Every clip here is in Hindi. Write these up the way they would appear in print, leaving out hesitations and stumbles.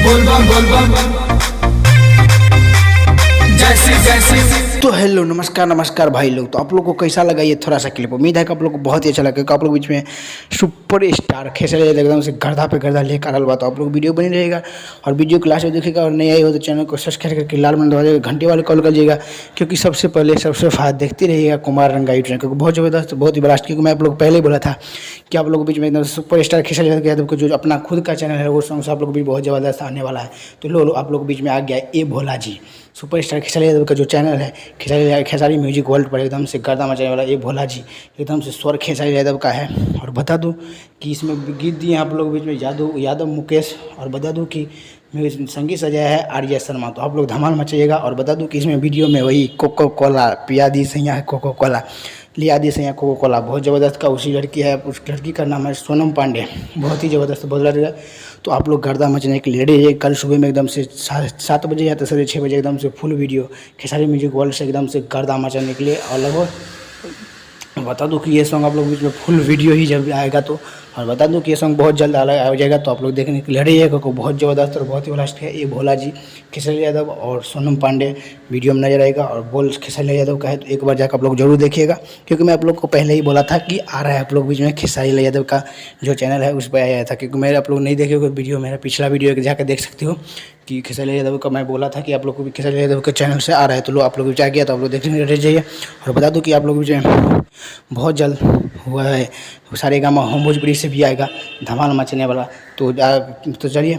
बोल बम जैसी तो हेलो नमस्कार भाई लोग। तो आप लोग को कैसा लगा ये थोड़ा सा क्लिप? उम्मीद है कि आप लोग को बहुत ही अच्छा लगा, क्योंकि आप लोग बीच में सुपर स्टार खेसले एकदम से गर्दा पे गर्दा लेकर आ रहा। तो आप लोग वीडियो बनी रहेगा और वीडियो क्लास में देखिएगा। और नहीं आई हो तो चैनल को सब्सक्राइब करके लाल बटन दबा देगा, घंटे वाले कॉल करिएगा, क्योंकि सबसे पहले सबसे फास्ट देखते रहिएगा कुमार रंगा यूट्यूब, क्योंकि बहुत ज़बरदस्त बहुत ही ब्लास्ट। क्योंकि मैं आप लोग पहले ही बोला था कि आप लोग बीच में एकदम सुपर स्टार खेसले यादव का जो अपना खुद का चैनल है वो सॉन्ग आप लोग भी बहुत ज़बरदस्त आने वाला है। तो लो आप लोग बीच में आ गया ए भोला जी, सुपर स्टार खेसारी यादव का जो चैनल है खेसारी म्यूजिक वर्ल्ड पर एकदम से गर्दा मचाने वाला ये भोला जी एकदम से स्वर खेसारी यादव का है। और बता दूं कि इसमें गीत दिए आप लोग बीच में यादव मुकेश, और बता दूं कि संगीत सजाया है आर्या शर्मा। तो आप लोग धमाल मचाइएगा। और बता दूं कि इसमें वीडियो में वही कोको कोला पिया दी सैया है, कोको कोला लिया दी सैया कोको कोला बहुत ज़बरदस्त का उसी लड़की है। उस लड़की का नाम है सोनम पांडे, बहुत ही ज़बरदस्त बोल रहा है। तो आप लोग गर्दा मचने के लिए रेडी है। कल सुबह में एकदम से 7 बजे या तो 6:30 बजे एकदम से full video Khesari music world से एकदम से गर्दा मचाने के लिए। और लगभग बता दूं कि ये सॉन्ग आप लोग बीच में फुल वीडियो ही जब आएगा तो, और बता दूं कि ये सॉन्ग बहुत जल्द आ जाएगा। तो आप लोग देखने के लिए रेडी है, क्योंकि बहुत ज़बरदस्त और बहुत ही लास्ट है। ये भोला जी खेसारी यादव और सोनम पांडे वीडियो में नजर आएगा। और बोल खेसारी यादव का है, तो एक बार जाकर आप लोग जरूर देखिएगा, क्योंकि मैं आप लोग को पहले ही बोला था कि आ रहा है आप लोग बीच में खेसारी यादव का जो चैनल है उस पर आया था। क्योंकि मेरे आप लोग नहीं देखे वीडियो, मेरा पिछला वीडियो जाकर देख सकते हो कि खेसारी यादव का मैं बोला था कि आप लोग को भी खेसारी यादव के चैनल से आ रहा है। तो लो आप लोग जा गया तो आप लोग देखने रह जाइए। और बता दूं कि आप लोग जो बहुत जल्द हुआ है सारेगामा होम भोजपुरी से भी आएगा धमाल मचने वाला। तो चलिए,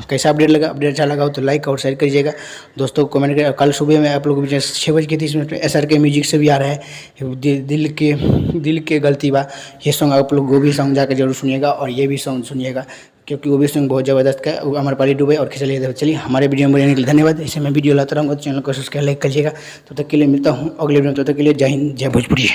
कैसा अपडेट लगा? अपडेट अच्छा लगा हो तो लाइक और शेयर करिएगा, दोस्तों को कमेंट करिए। कल सुबह में आप लोग 6:30 SRK म्यूजिक से भी आ रहा है दिल के गलती बा। ये सॉन्ग आप लोग वो भी सॉन्ग जाकर जरूर सुनिएगा, और ये भी सॉन्ग सुनिएगा, क्योंकि वो भी सॉन्ग बहुत ज़बरदस्त का है। अमरपाली डुबे और खेसारी यादव। चलिए, हमारे वीडियो में बनने के लिए धन्यवाद। ऐसे मैं वीडियो लाता रहूँगा, तो चैनल को सब्सक्राइब लाइक करिएगा। तब तक के लिए मिलता हूँ अगले वीडियो में। तब तक के लिए जय हिंद, जय भोजपुरी।